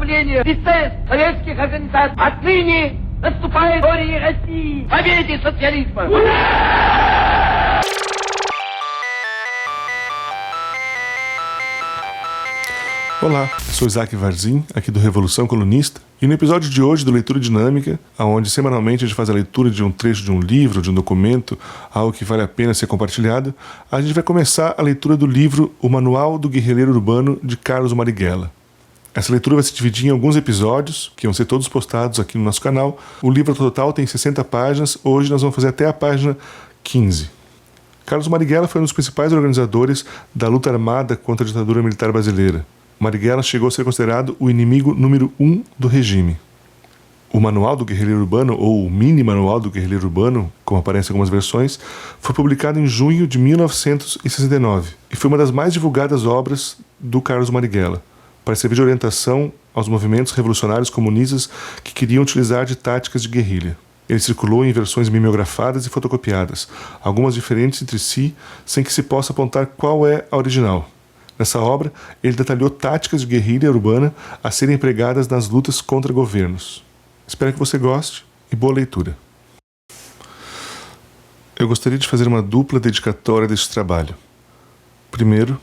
сопротивления лице советских организаций. Отныне наступает история России, победе социализма. Olá, sou Isaac Varzim, aqui do Revolução Colunista, e no episódio de hoje do Leitura Dinâmica, onde semanalmente a gente faz a leitura de um trecho de um livro, de um documento, algo que vale a pena ser compartilhado, a gente vai começar a leitura do livro O Manual do Guerrilheiro Urbano, de Carlos Marighella. Essa leitura vai se dividir em alguns episódios, que vão ser todos postados aqui no nosso canal. O livro total tem 60 páginas, hoje nós vamos fazer até a página 15. Carlos Marighella foi um dos principais organizadores da luta armada contra a ditadura militar brasileira. Marighella chegou a ser considerado o inimigo número 1 do regime. O Manual do Guerrilheiro Urbano, ou o Mini Manual do Guerrilheiro Urbano, como aparece em algumas versões, foi publicado em junho de 1969 e foi uma das mais divulgadas obras do Carlos Marighella, para servir de orientação aos movimentos revolucionários comunistas que queriam utilizar de táticas de guerrilha. Ele circulou em versões mimeografadas e fotocopiadas, algumas diferentes entre si, sem que se possa apontar qual é a original. Nessa obra, ele detalhou táticas de guerrilha urbana a serem empregadas nas lutas contra governos. Espero que você goste e boa leitura. Eu gostaria de fazer uma dupla dedicatória deste trabalho. Primeiro,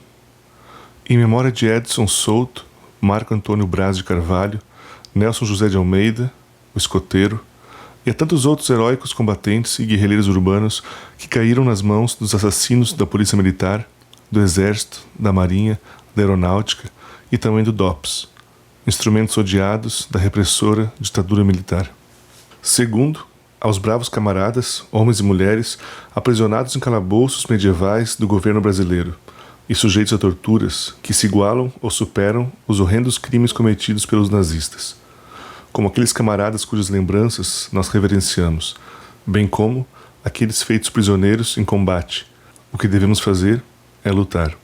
em memória de Edson Souto, Marco Antônio Braz de Carvalho, Nelson José de Almeida, o escoteiro, e a tantos outros heróicos combatentes e guerrilheiros urbanos que caíram nas mãos dos assassinos da Polícia Militar, do Exército, da Marinha, da Aeronáutica e também do DOPS, instrumentos odiados da repressora ditadura militar. Segundo, aos bravos camaradas, homens e mulheres, aprisionados em calabouços medievais do governo brasileiro e sujeitos a torturas que se igualam ou superam os horrendos crimes cometidos pelos nazistas, como aqueles camaradas cujas lembranças nós reverenciamos, bem como aqueles feitos prisioneiros em combate. O que devemos fazer é lutar.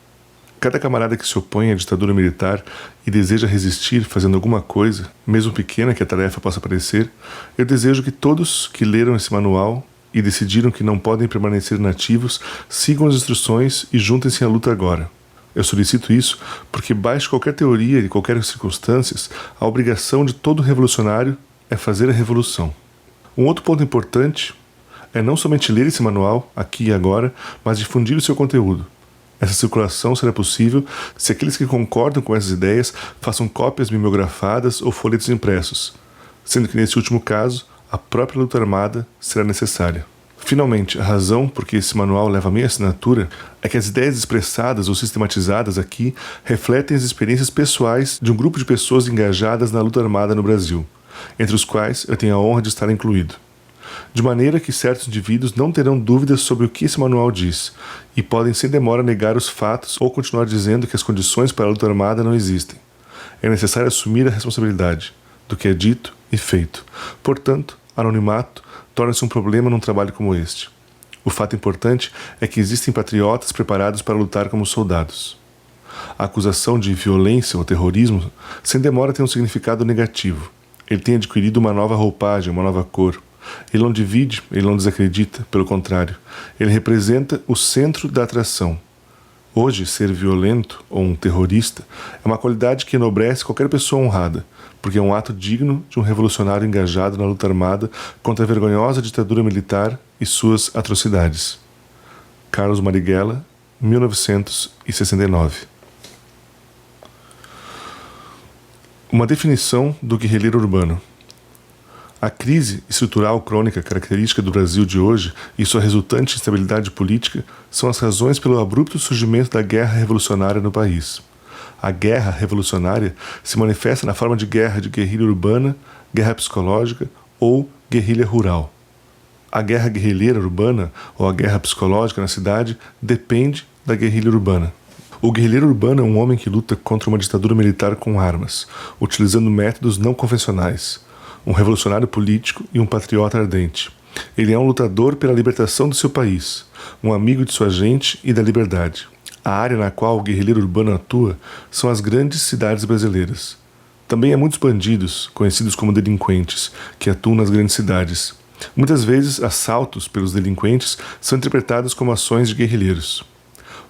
Cada camarada que se opõe à ditadura militar e deseja resistir fazendo alguma coisa, mesmo pequena que a tarefa possa parecer, eu desejo que todos que leram esse manual e decidiram que não podem permanecer inativos sigam as instruções e juntem-se à luta agora. Eu solicito isso porque, baixo qualquer teoria e qualquer circunstâncias, a obrigação de todo revolucionário é fazer a revolução. Um outro ponto importante é não somente ler esse manual, aqui e agora, mas difundir o seu conteúdo. Essa circulação será possível se aqueles que concordam com essas ideias façam cópias mimeografadas ou folhetos impressos, sendo que nesse último caso, a própria luta armada será necessária. Finalmente, a razão por que esse manual leva a minha assinatura é que as ideias expressadas ou sistematizadas aqui refletem as experiências pessoais de um grupo de pessoas engajadas na luta armada no Brasil, entre os quais eu tenho a honra de estar incluído. De maneira que certos indivíduos não terão dúvidas sobre o que esse manual diz e podem sem demora negar os fatos ou continuar dizendo que as condições para a luta armada não existem. É necessário assumir a responsabilidade do que é dito e feito. Portanto, anonimato torna-se um problema num trabalho como este. O fato importante é que existem patriotas preparados para lutar como soldados. A acusação de violência ou terrorismo sem demora tem um significado negativo. Ele tem adquirido uma nova roupagem, uma nova cor. Ele não divide, ele não desacredita, pelo contrário, ele representa o centro da atração. Hoje, ser violento ou um terrorista é uma qualidade que enobrece qualquer pessoa honrada, porque é um ato digno de um revolucionário engajado na luta armada contra a vergonhosa ditadura militar e suas atrocidades. Carlos Marighella, 1969. Uma definição do guerrilheiro urbano. A crise estrutural crônica característica do Brasil de hoje e sua resultante instabilidade política são as razões pelo abrupto surgimento da guerra revolucionária no país. A guerra revolucionária se manifesta na forma de guerrilha urbana, guerra psicológica ou guerrilha rural. A guerra guerrilheira urbana ou a guerra psicológica na cidade depende da guerrilha urbana. O guerrilheiro urbano é um homem que luta contra uma ditadura militar com armas, utilizando métodos não convencionais. Um revolucionário político e um patriota ardente. Ele é um lutador pela libertação do seu país, um amigo de sua gente e da liberdade. A área na qual o guerrilheiro urbano atua são as grandes cidades brasileiras. Também há muitos bandidos, conhecidos como delinquentes, que atuam nas grandes cidades. Muitas vezes, assaltos pelos delinquentes são interpretados como ações de guerrilheiros.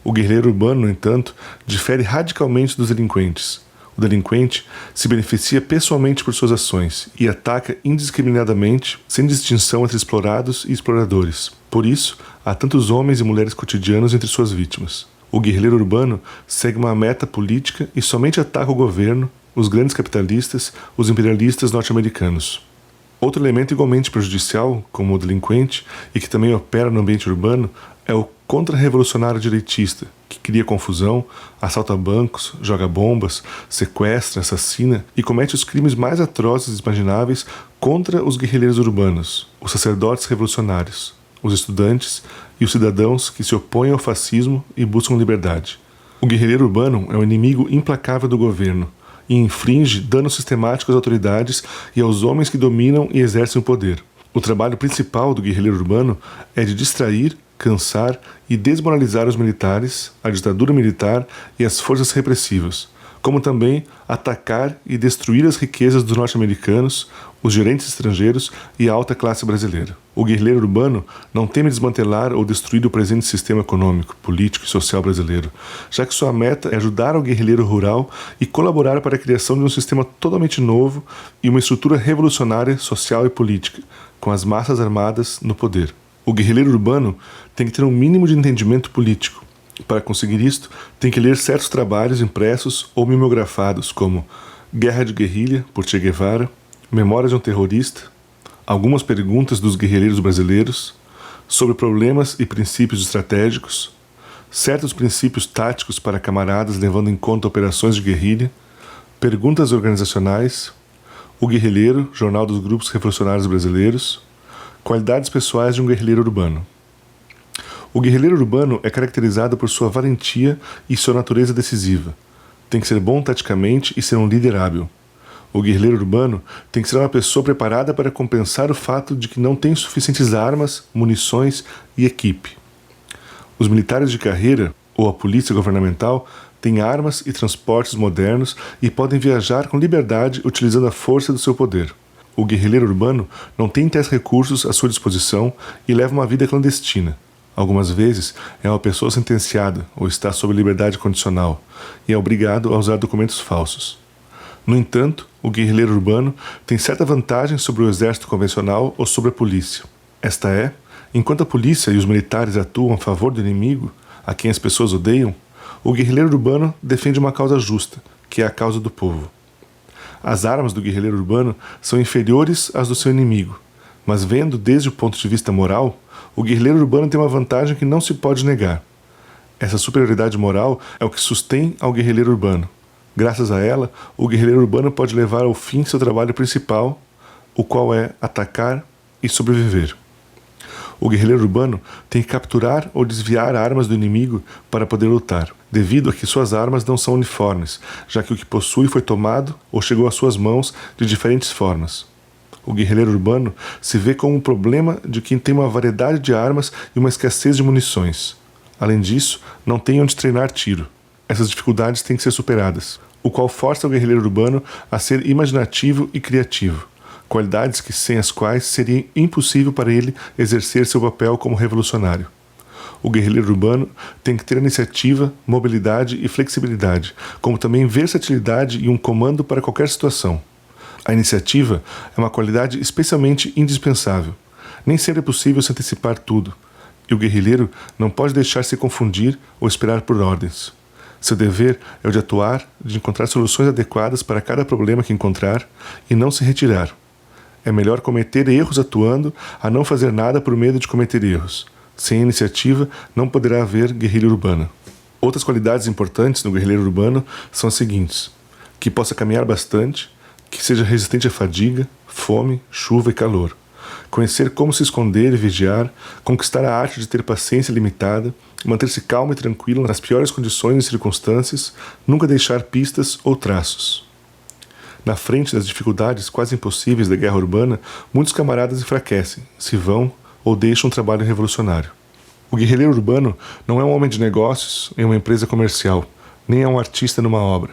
O guerrilheiro urbano, no entanto, difere radicalmente dos delinquentes. O delinquente se beneficia pessoalmente por suas ações e ataca indiscriminadamente, sem distinção entre explorados e exploradores. Por isso, há tantos homens e mulheres cotidianos entre suas vítimas. O guerrilheiro urbano segue uma meta política e somente ataca o governo, os grandes capitalistas, os imperialistas norte-americanos. Outro elemento igualmente prejudicial, como o delinquente, e que também opera no ambiente urbano, é o contra-revolucionário direitista, que cria confusão, assalta bancos, joga bombas, sequestra, assassina e comete os crimes mais atrozes imagináveis contra os guerrilheiros urbanos, os sacerdotes revolucionários, os estudantes e os cidadãos que se opõem ao fascismo e buscam liberdade. O guerrilheiro urbano é o inimigo implacável do governo e inflige danos sistemáticos às autoridades e aos homens que dominam e exercem o poder. O trabalho principal do guerrilheiro urbano é de distrair, cansar e desmoralizar os militares, a ditadura militar e as forças repressivas, como também atacar e destruir as riquezas dos norte-americanos, os gerentes estrangeiros e a alta classe brasileira. O guerrilheiro urbano não teme desmantelar ou destruir o presente sistema econômico, político e social brasileiro, já que sua meta é ajudar o guerrilheiro rural e colaborar para a criação de um sistema totalmente novo e uma estrutura revolucionária social e política, com as massas armadas no poder. O guerrilheiro urbano tem que ter um mínimo de entendimento político. Para conseguir isto, tem que ler certos trabalhos impressos ou mimeografados, como Guerra de Guerrilha, por Che Guevara, Memórias de um Terrorista, Algumas Perguntas dos Guerrilheiros Brasileiros, sobre problemas e princípios estratégicos, certos princípios táticos para camaradas levando em conta operações de guerrilha, Perguntas organizacionais, O Guerrilheiro, Jornal dos Grupos Revolucionários Brasileiros, Qualidades pessoais de um guerrilheiro urbano. O guerrilheiro urbano é caracterizado por sua valentia e sua natureza decisiva. Tem que ser bom taticamente e ser um líder hábil. O guerrilheiro urbano tem que ser uma pessoa preparada para compensar o fato de que não tem suficientes armas, munições e equipe. Os militares de carreira, ou a polícia governamental, têm armas e transportes modernos e podem viajar com liberdade utilizando a força do seu poder. O guerrilheiro urbano não tem tais recursos à sua disposição e leva uma vida clandestina. Algumas vezes é uma pessoa sentenciada ou está sob liberdade condicional e é obrigado a usar documentos falsos. No entanto, o guerrilheiro urbano tem certa vantagem sobre o exército convencional ou sobre a polícia. Esta é, enquanto a polícia e os militares atuam a favor do inimigo, a quem as pessoas odeiam, o guerrilheiro urbano defende uma causa justa, que é a causa do povo. As armas do guerrilheiro urbano são inferiores às do seu inimigo, mas vendo desde o ponto de vista moral, o guerrilheiro urbano tem uma vantagem que não se pode negar. Essa superioridade moral é o que sustém ao guerrilheiro urbano. Graças a ela, o guerrilheiro urbano pode levar ao fim seu trabalho principal, o qual é atacar e sobreviver. O guerrilheiro urbano tem que capturar ou desviar armas do inimigo para poder lutar, devido a que suas armas não são uniformes, já que o que possui foi tomado ou chegou às suas mãos de diferentes formas. O guerrilheiro urbano se vê como um problema de quem tem uma variedade de armas e uma escassez de munições. Além disso, não tem onde treinar tiro. Essas dificuldades têm que ser superadas, o qual força o guerrilheiro urbano a ser imaginativo e criativo, qualidades que sem as quais seria impossível para ele exercer seu papel como revolucionário. O guerrilheiro urbano tem que ter iniciativa, mobilidade e flexibilidade, como também versatilidade e um comando para qualquer situação. A iniciativa é uma qualidade especialmente indispensável. Nem sempre é possível se antecipar tudo, e o guerrilheiro não pode deixar se confundir ou esperar por ordens. Seu dever é o de atuar, de encontrar soluções adequadas para cada problema que encontrar e não se retirar. É melhor cometer erros atuando a não fazer nada por medo de cometer erros. Sem iniciativa, não poderá haver guerrilha urbana. Outras qualidades importantes no guerrilheiro urbano são as seguintes: que possa caminhar bastante, que seja resistente à fadiga, fome, chuva e calor. Conhecer como se esconder e vigiar, conquistar a arte de ter paciência limitada, manter-se calmo e tranquilo nas piores condições e circunstâncias, nunca deixar pistas ou traços. Na frente das dificuldades quase impossíveis da guerra urbana, muitos camaradas enfraquecem, se vão ou deixam um trabalho revolucionário. O guerrilheiro urbano não é um homem de negócios em uma empresa comercial, nem é um artista numa obra.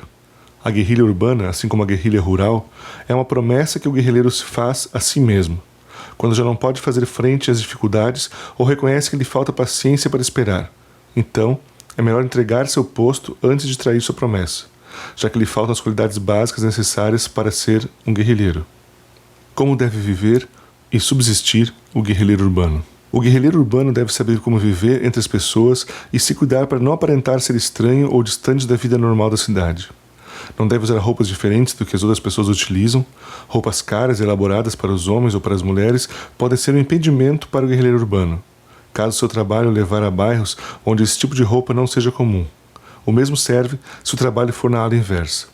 A guerrilha urbana, assim como a guerrilha rural, é uma promessa que o guerrilheiro se faz a si mesmo, quando já não pode fazer frente às dificuldades ou reconhece que lhe falta paciência para esperar. Então, é melhor entregar seu posto antes de trair sua promessa, já que lhe faltam as qualidades básicas necessárias para ser um guerrilheiro. Como deve viver e subsistir o guerrilheiro urbano? O guerrilheiro urbano deve saber como viver entre as pessoas e se cuidar para não aparentar ser estranho ou distante da vida normal da cidade. Não deve usar roupas diferentes do que as outras pessoas utilizam. Roupas caras e elaboradas para os homens ou para as mulheres podem ser um impedimento para o guerrilheiro urbano, caso seu trabalho o levar a bairros onde esse tipo de roupa não seja comum. O mesmo serve se o trabalho for na ala inversa.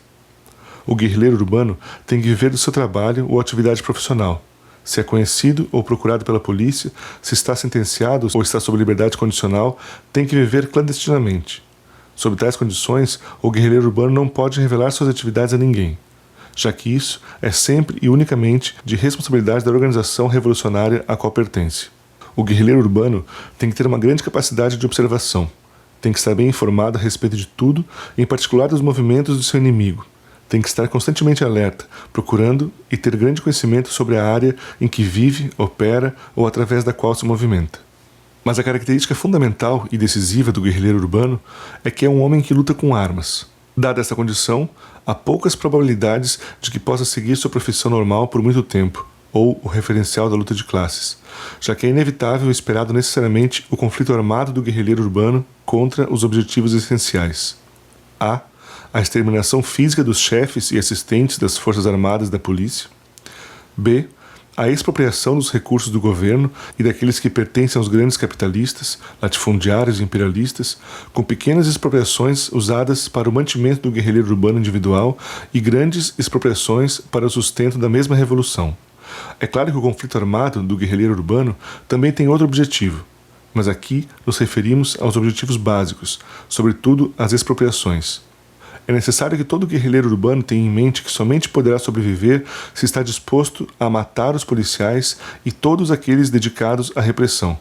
O guerrilheiro urbano tem que viver do seu trabalho ou atividade profissional. Se é conhecido ou procurado pela polícia, se está sentenciado ou está sob liberdade condicional, tem que viver clandestinamente. Sob tais condições, o guerrilheiro urbano não pode revelar suas atividades a ninguém, já que isso é sempre e unicamente de responsabilidade da organização revolucionária a qual pertence. O guerrilheiro urbano tem que ter uma grande capacidade de observação, tem que estar bem informado a respeito de tudo, em particular dos movimentos do seu inimigo. Tem que estar constantemente alerta, procurando e ter grande conhecimento sobre a área em que vive, opera ou através da qual se movimenta. Mas a característica fundamental e decisiva do guerrilheiro urbano é que é um homem que luta com armas. Dada essa condição, há poucas probabilidades de que possa seguir sua profissão normal por muito tempo, ou o referencial da luta de classes, já que é inevitável e esperado necessariamente o conflito armado do guerrilheiro urbano contra os objetivos essenciais. A exterminação física dos chefes e assistentes das Forças Armadas e da polícia. B. A expropriação dos recursos do governo e daqueles que pertencem aos grandes capitalistas, latifundiários e imperialistas, com pequenas expropriações usadas para o mantimento do guerrilheiro urbano individual e grandes expropriações para o sustento da mesma revolução. É claro que o conflito armado do guerrilheiro urbano também tem outro objetivo, mas aqui nos referimos aos objetivos básicos, sobretudo às expropriações. É necessário que todo guerrilheiro urbano tenha em mente que somente poderá sobreviver se está disposto a matar os policiais e todos aqueles dedicados à repressão,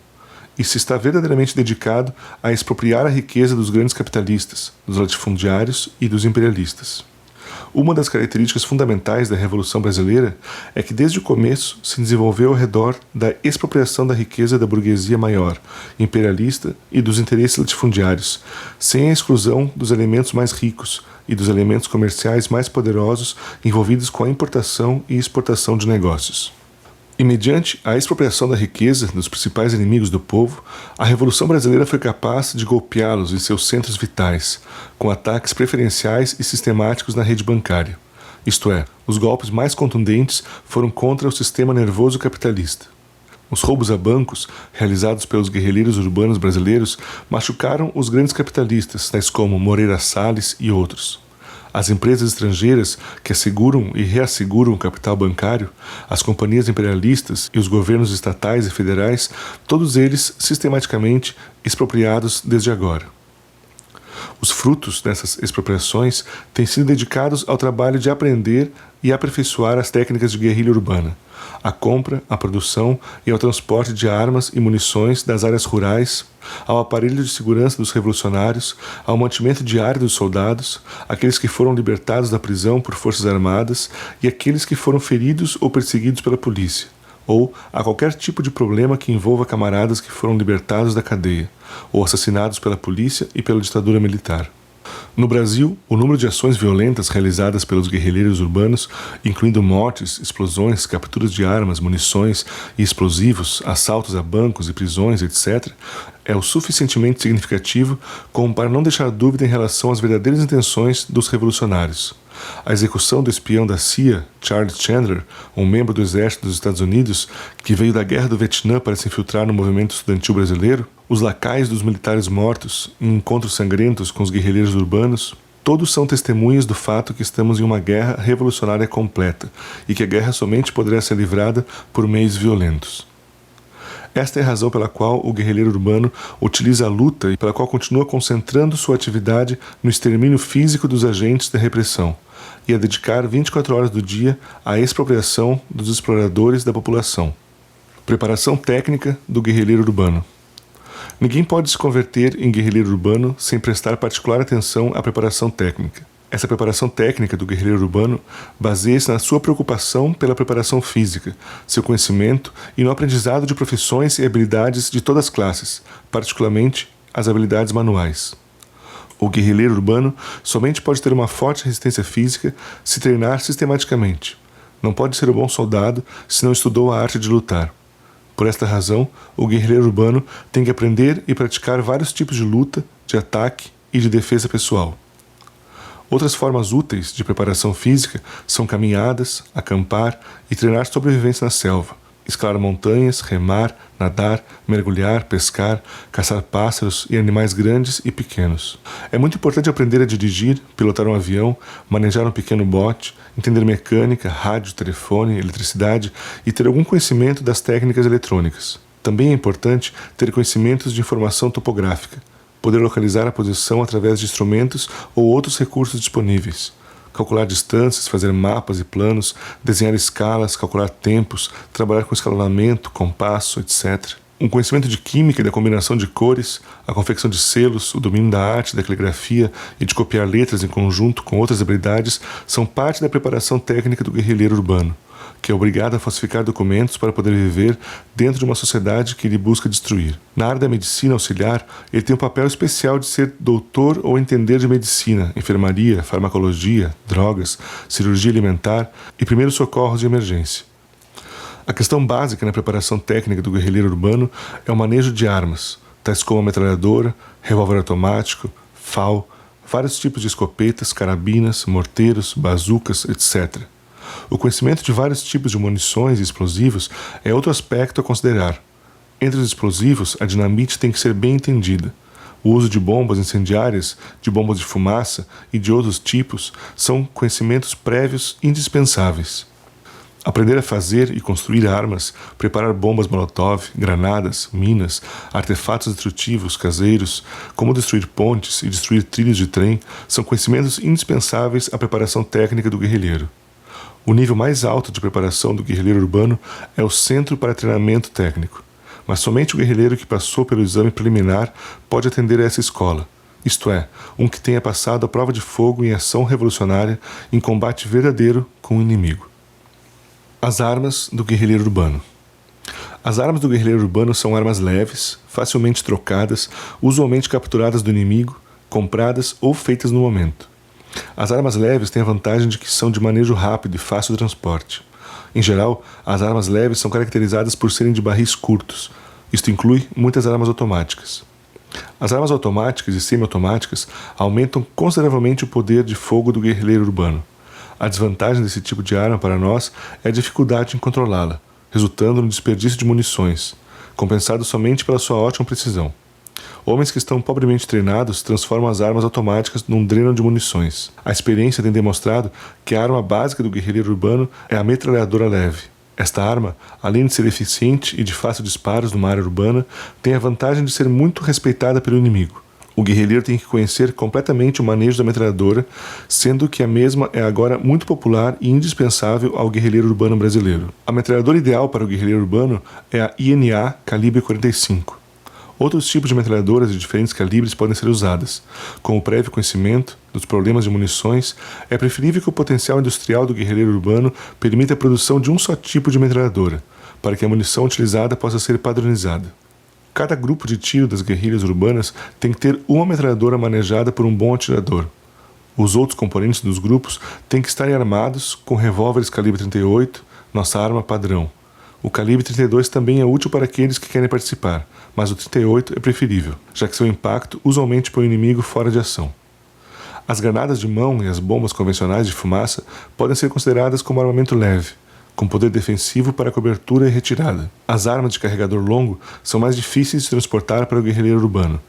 e se está verdadeiramente dedicado a expropriar a riqueza dos grandes capitalistas, dos latifundiários e dos imperialistas. Uma das características fundamentais da Revolução Brasileira é que desde o começo se desenvolveu ao redor da expropriação da riqueza da burguesia maior, imperialista e dos interesses latifundiários, sem a exclusão dos elementos mais ricos e dos elementos comerciais mais poderosos envolvidos com a importação e exportação de negócios. E mediante a expropriação da riqueza dos principais inimigos do povo, a Revolução Brasileira foi capaz de golpeá-los em seus centros vitais, com ataques preferenciais e sistemáticos na rede bancária. Isto é, os golpes mais contundentes foram contra o sistema nervoso capitalista. Os roubos a bancos, realizados pelos guerrilheiros urbanos brasileiros, machucaram os grandes capitalistas, tais como Moreira Salles e outros. As empresas estrangeiras que asseguram e reasseguram o capital bancário, as companhias imperialistas e os governos estatais e federais, todos eles sistematicamente expropriados desde agora. Os frutos dessas expropriações têm sido dedicados ao trabalho de aprender e aperfeiçoar as técnicas de guerrilha urbana, à compra, à produção e ao transporte de armas e munições das áreas rurais, ao aparelho de segurança dos revolucionários, ao mantimento diário dos soldados, aqueles que foram libertados da prisão por forças armadas e aqueles que foram feridos ou perseguidos pela polícia, ou a qualquer tipo de problema que envolva camaradas que foram libertados da cadeia, ou assassinados pela polícia e pela ditadura militar. No Brasil, o número de ações violentas realizadas pelos guerrilheiros urbanos, incluindo mortes, explosões, capturas de armas, munições e explosivos, assaltos a bancos e prisões, etc., é o suficientemente significativo como para não deixar dúvida em relação às verdadeiras intenções dos revolucionários. A execução do espião da CIA, Charles Chandler, um membro do exército dos Estados Unidos, que veio da guerra do Vietnã para se infiltrar no movimento estudantil brasileiro, os lacaios dos militares mortos em encontros sangrentos com os guerrilheiros urbanos, todos são testemunhas do fato que estamos em uma guerra revolucionária completa e que a guerra somente poderá ser livrada por meios violentos. Esta é a razão pela qual o guerrilheiro urbano utiliza a luta e pela qual continua concentrando sua atividade no extermínio físico dos agentes da repressão e a dedicar 24 horas do dia à expropriação dos exploradores da população. Preparação técnica do guerrilheiro urbano. Ninguém pode se converter em guerrilheiro urbano sem prestar particular atenção à preparação técnica. Essa preparação técnica do guerrilheiro urbano baseia-se na sua preocupação pela preparação física, seu conhecimento e no aprendizado de profissões e habilidades de todas as classes, particularmente as habilidades manuais. O guerrilheiro urbano somente pode ter uma forte resistência física se treinar sistematicamente. Não pode ser um bom soldado se não estudou a arte de lutar. Por esta razão, o guerrilheiro urbano tem que aprender e praticar vários tipos de luta, de ataque e de defesa pessoal. Outras formas úteis de preparação física são caminhadas, acampar e treinar sobrevivência na selva, escalar montanhas, remar, nadar, mergulhar, pescar, caçar pássaros e animais grandes e pequenos. É muito importante aprender a dirigir, pilotar um avião, manejar um pequeno bote, entender mecânica, rádio, telefone, eletricidade e ter algum conhecimento das técnicas eletrônicas. Também é importante ter conhecimentos de informação topográfica, poder localizar a posição através de instrumentos ou outros recursos disponíveis, calcular distâncias, fazer mapas e planos, desenhar escalas, calcular tempos, trabalhar com escalonamento, compasso, etc. Um conhecimento de química e da combinação de cores, a confecção de selos, o domínio da arte, da caligrafia e de copiar letras em conjunto com outras habilidades são parte da preparação técnica do guerrilheiro urbano, que é obrigado a falsificar documentos para poder viver dentro de uma sociedade que ele busca destruir. Na área da medicina auxiliar, ele tem um papel especial de ser doutor ou entender de medicina, enfermaria, farmacologia, drogas, cirurgia alimentar e primeiros socorros de emergência. A questão básica na preparação técnica do guerrilheiro urbano é o manejo de armas, tais como a metralhadora, revólver automático, FAL, vários tipos de escopetas, carabinas, morteiros, bazucas, etc. O conhecimento de vários tipos de munições e explosivos é outro aspecto a considerar. Entre os explosivos, a dinamite tem que ser bem entendida. O uso de bombas incendiárias, de bombas de fumaça e de outros tipos são conhecimentos prévios indispensáveis. Aprender a fazer e construir armas, preparar bombas molotov, granadas, minas, artefatos destrutivos caseiros, como destruir pontes e destruir trilhos de trem, são conhecimentos indispensáveis à preparação técnica do guerrilheiro. O nível mais alto de preparação do guerrilheiro urbano é o Centro para Treinamento Técnico, mas somente o guerrilheiro que passou pelo exame preliminar pode atender a essa escola, isto é, um que tenha passado a prova de fogo em ação revolucionária em combate verdadeiro com o inimigo. As armas do guerrilheiro urbano. As armas do guerrilheiro urbano são armas leves, facilmente trocadas, usualmente capturadas do inimigo, compradas ou feitas no momento. As armas leves têm a vantagem de que são de manejo rápido e fácil de transporte. Em geral, as armas leves são caracterizadas por serem de barris curtos. Isto inclui muitas armas automáticas. As armas automáticas e semiautomáticas aumentam consideravelmente o poder de fogo do guerrilheiro urbano. A desvantagem desse tipo de arma para nós é a dificuldade em controlá-la, resultando no desperdício de munições, compensado somente pela sua ótima precisão. Homens que estão pobremente treinados transformam as armas automáticas num dreno de munições. A experiência tem demonstrado que a arma básica do guerrilheiro urbano é a metralhadora leve. Esta arma, além de ser eficiente e de fácil disparos numa área urbana, tem a vantagem de ser muito respeitada pelo inimigo. O guerrilheiro tem que conhecer completamente o manejo da metralhadora, sendo que a mesma é agora muito popular e indispensável ao guerrilheiro urbano brasileiro. A metralhadora ideal para o guerrilheiro urbano é a INA calibre 45. Outros tipos de metralhadoras de diferentes calibres podem ser usadas. Com o prévio conhecimento dos problemas de munições, é preferível que o potencial industrial do guerrilheiro urbano permita a produção de um só tipo de metralhadora, para que a munição utilizada possa ser padronizada. Cada grupo de tiro das guerrilhas urbanas tem que ter uma metralhadora manejada por um bom atirador. Os outros componentes dos grupos têm que estarem armados com revólveres calibre 38, nossa arma padrão. O calibre 32 também é útil para aqueles que querem participar, mas o 38 é preferível, já que seu impacto usualmente põe o inimigo fora de ação. As granadas de mão e as bombas convencionais de fumaça podem ser consideradas como armamento leve, com poder defensivo para cobertura e retirada. As armas de carregador longo são mais difíceis de transportar para o guerrilheiro urbano,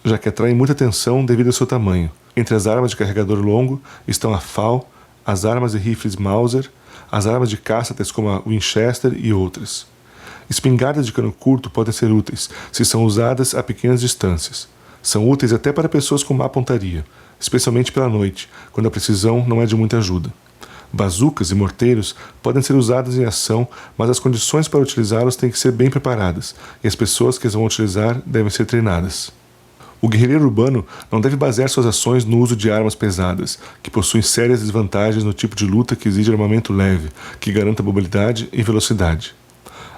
já que atraem muita atenção devido ao seu tamanho. Entre as armas de carregador longo estão a FAL, as armas e rifles Mauser, as armas de caça tais como a Winchester e outras. Espingardas de cano curto podem ser úteis se são usadas a pequenas distâncias. São úteis até para pessoas com má pontaria, especialmente pela noite, quando a precisão não é de muita ajuda. Bazucas e morteiros podem ser usados em ação, mas as condições para utilizá-los têm que ser bem preparadas, e as pessoas que os vão utilizar devem ser treinadas. O guerrilheiro urbano não deve basear suas ações no uso de armas pesadas, que possuem sérias desvantagens no tipo de luta que exige armamento leve, que garanta mobilidade e velocidade.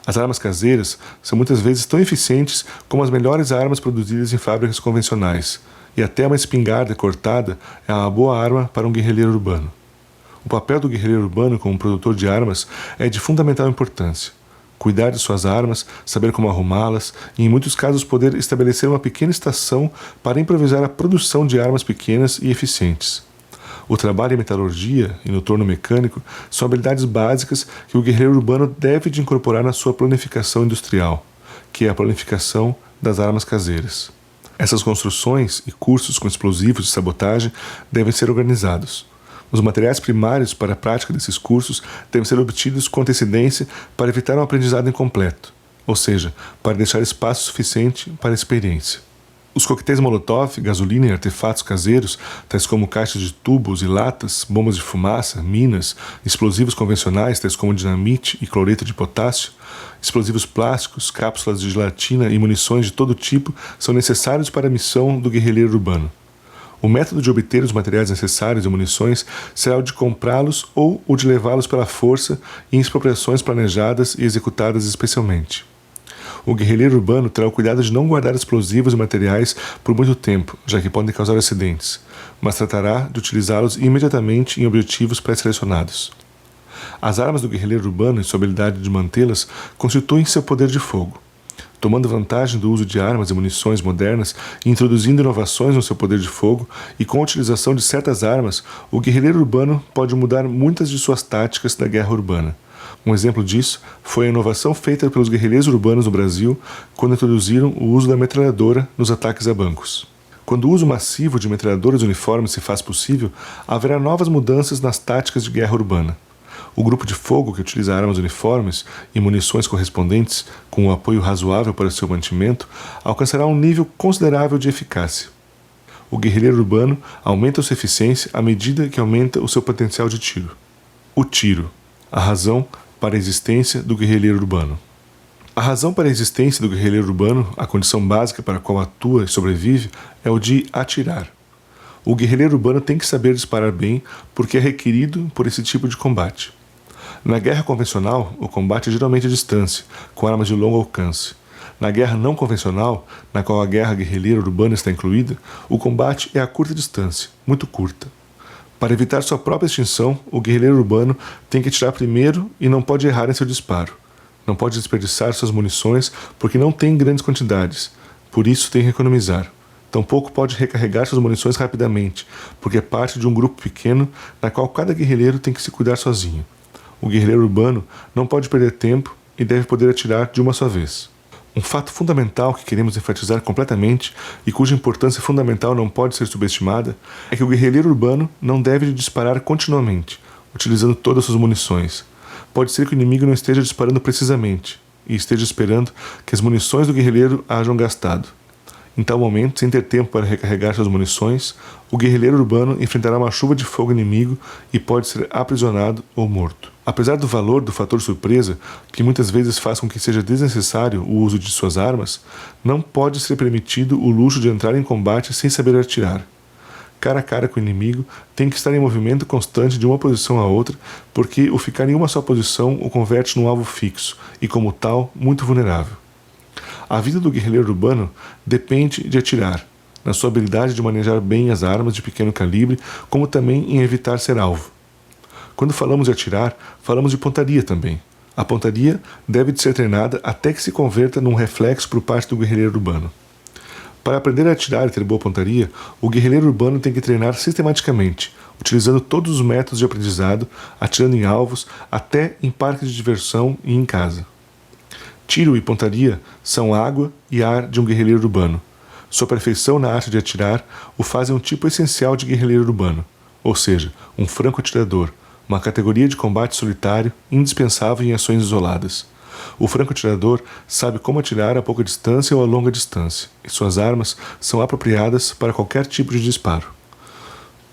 As armas caseiras são muitas vezes tão eficientes como as melhores armas produzidas em fábricas convencionais, e até uma espingarda cortada é uma boa arma para um guerrilheiro urbano. O papel do guerrilheiro urbano como produtor de armas é de fundamental importância. Cuidar de suas armas, saber como arrumá-las e, em muitos casos, poder estabelecer uma pequena estação para improvisar a produção de armas pequenas e eficientes. O trabalho em metalurgia e no torno mecânico são habilidades básicas que o guerrilheiro urbano deve de incorporar na sua planificação industrial, que é a planificação das armas caseiras. Essas construções e cursos com explosivos de sabotagem devem ser organizados. Os materiais primários para a prática desses cursos devem ser obtidos com antecedência para evitar um aprendizado incompleto, ou seja, para deixar espaço suficiente para a experiência. Os coquetéis Molotov, gasolina e artefatos caseiros, tais como caixas de tubos e latas, bombas de fumaça, minas, explosivos convencionais, tais como dinamite e cloreto de potássio, explosivos plásticos, cápsulas de gelatina e munições de todo tipo são necessários para a missão do guerrilheiro urbano. O método de obter os materiais necessários e munições será o de comprá-los ou o de levá-los pela força em expropriações planejadas e executadas especialmente. O guerrilheiro urbano terá o cuidado de não guardar explosivos e materiais por muito tempo, já que podem causar acidentes, mas tratará de utilizá-los imediatamente em objetivos pré-selecionados. As armas do guerrilheiro urbano e sua habilidade de mantê-las constituem seu poder de fogo. Tomando vantagem do uso de armas e munições modernas e introduzindo inovações no seu poder de fogo, e com a utilização de certas armas, o guerrilheiro urbano pode mudar muitas de suas táticas da guerra urbana. Um exemplo disso foi a inovação feita pelos guerrilheiros urbanos no Brasil quando introduziram o uso da metralhadora nos ataques a bancos. Quando o uso massivo de metralhadoras uniformes se faz possível, haverá novas mudanças nas táticas de guerra urbana. O grupo de fogo que utiliza armas uniformes e munições correspondentes, com um apoio razoável para seu mantimento, alcançará um nível considerável de eficácia. O guerrilheiro urbano aumenta sua eficiência à medida que aumenta o seu potencial de tiro. O tiro, a razão para a existência do guerrilheiro urbano. A razão para a existência do guerrilheiro urbano, a condição básica para a qual atua e sobrevive, é o de atirar. O guerrilheiro urbano tem que saber disparar bem porque é requerido por esse tipo de combate. Na guerra convencional, o combate é geralmente à distância, com armas de longo alcance. Na guerra não convencional, na qual a guerra guerrilheira urbana está incluída, o combate é a curta distância, muito curta. Para evitar sua própria extinção, o guerrilheiro urbano tem que atirar primeiro e não pode errar em seu disparo. Não pode desperdiçar suas munições porque não tem grandes quantidades, por isso tem que economizar. Tampouco pode recarregar suas munições rapidamente, porque é parte de um grupo pequeno na qual cada guerrilheiro tem que se cuidar sozinho. O guerrilheiro urbano não pode perder tempo e deve poder atirar de uma só vez. Um fato fundamental que queremos enfatizar completamente e cuja importância fundamental não pode ser subestimada é que o guerrilheiro urbano não deve disparar continuamente, utilizando todas suas munições. Pode ser que o inimigo não esteja disparando precisamente e esteja esperando que as munições do guerrilheiro hajam gastado. Em tal momento, sem ter tempo para recarregar suas munições, o guerrilheiro urbano enfrentará uma chuva de fogo inimigo e pode ser aprisionado ou morto. Apesar do valor do fator surpresa, que muitas vezes faz com que seja desnecessário o uso de suas armas, não pode ser permitido o luxo de entrar em combate sem saber atirar. Cara a cara com o inimigo, tem que estar em movimento constante de uma posição a outra, porque o ficar em uma só posição o converte num alvo fixo e, como tal, muito vulnerável. A vida do guerrilheiro urbano depende de atirar, na sua habilidade de manejar bem as armas de pequeno calibre, como também em evitar ser alvo. Quando falamos de atirar, falamos de pontaria também. A pontaria deve de ser treinada até que se converta num reflexo por parte do guerrilheiro urbano. Para aprender a atirar e ter boa pontaria, o guerrilheiro urbano tem que treinar sistematicamente, utilizando todos os métodos de aprendizado, atirando em alvos, até em parques de diversão e em casa. Tiro e pontaria são água e ar de um guerrilheiro urbano. Sua perfeição na arte de atirar o fazem um tipo essencial de guerrilheiro urbano, ou seja, um franco-atirador, uma categoria de combate solitário indispensável em ações isoladas. O franco-atirador sabe como atirar a pouca distância ou a longa distância, e suas armas são apropriadas para qualquer tipo de disparo.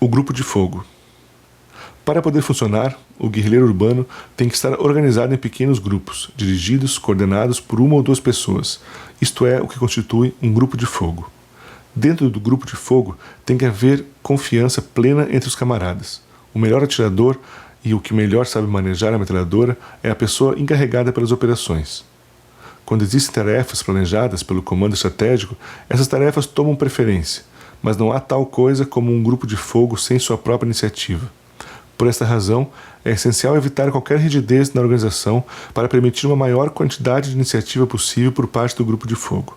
O grupo de fogo. Para poder funcionar, o guerrilheiro urbano tem que estar organizado em pequenos grupos, dirigidos, coordenados por uma ou duas pessoas, isto é, o que constitui um grupo de fogo. Dentro do grupo de fogo tem que haver confiança plena entre os camaradas. O melhor atirador e o que melhor sabe manejar a metralhadora é a pessoa encarregada pelas operações. Quando existem tarefas planejadas pelo comando estratégico, essas tarefas tomam preferência, mas não há tal coisa como um grupo de fogo sem sua própria iniciativa. Por esta razão, é essencial evitar qualquer rigidez na organização para permitir uma maior quantidade de iniciativa possível por parte do grupo de fogo.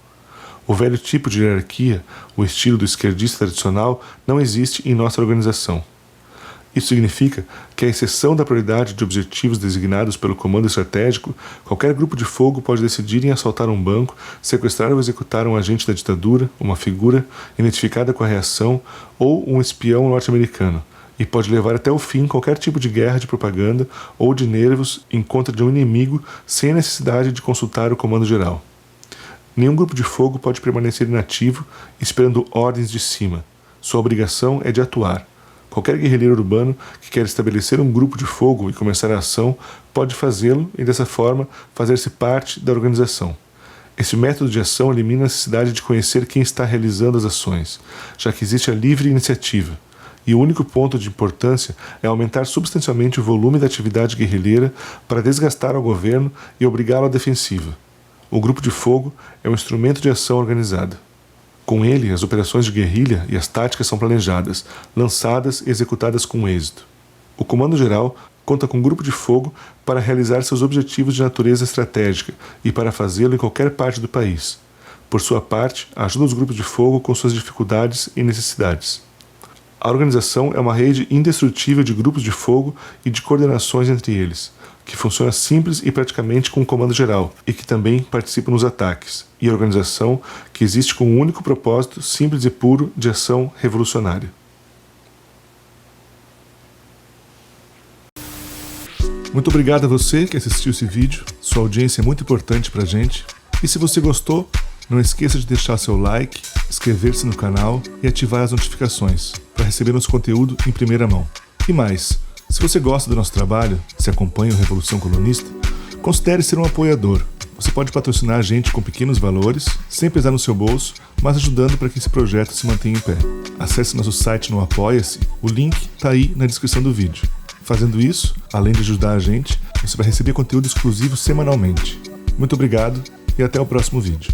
O velho tipo de hierarquia, o estilo do esquerdista tradicional, não existe em nossa organização. Isso significa que, à exceção da prioridade de objetivos designados pelo comando estratégico, qualquer grupo de fogo pode decidir em assaltar um banco, sequestrar ou executar um agente da ditadura, uma figura identificada com a reação ou um espião norte-americano, e pode levar até o fim qualquer tipo de guerra de propaganda ou de nervos em contra de um inimigo sem a necessidade de consultar o comando geral. Nenhum grupo de fogo pode permanecer inativo esperando ordens de cima. Sua obrigação é de atuar. Qualquer guerrilheiro urbano que quer estabelecer um grupo de fogo e começar a ação pode fazê-lo e, dessa forma, fazer-se parte da organização. Esse método de ação elimina a necessidade de conhecer quem está realizando as ações, já que existe a livre iniciativa. E o único ponto de importância é aumentar substancialmente o volume da atividade guerrilheira para desgastar ao governo e obrigá-lo à defensiva. O grupo de fogo é um instrumento de ação organizada. Com ele, as operações de guerrilha e as táticas são planejadas, lançadas e executadas com êxito. O Comando Geral conta com um grupo de fogo para realizar seus objetivos de natureza estratégica e para fazê-lo em qualquer parte do país. Por sua parte, ajuda os grupos de fogo com suas dificuldades e necessidades. A organização é uma rede indestrutível de grupos de fogo e de coordenações entre eles, que funciona simples e praticamente com o comando geral, e que também participa nos ataques, e a organização que existe com um único propósito simples e puro de ação revolucionária. Muito obrigado a você que assistiu esse vídeo, sua audiência é muito importante pra gente, e se você gostou, não esqueça de deixar seu like, inscrever-se no canal e ativar as notificações, para receber nosso conteúdo em primeira mão. E mais, se você gosta do nosso trabalho, se acompanha o Revolução Colunista, considere ser um apoiador. Você pode patrocinar a gente com pequenos valores, sem pesar no seu bolso, mas ajudando para que esse projeto se mantenha em pé. Acesse nosso site no Apoia-se, o link está aí na descrição do vídeo. Fazendo isso, além de ajudar a gente, você vai receber conteúdo exclusivo semanalmente. Muito obrigado e até o próximo vídeo.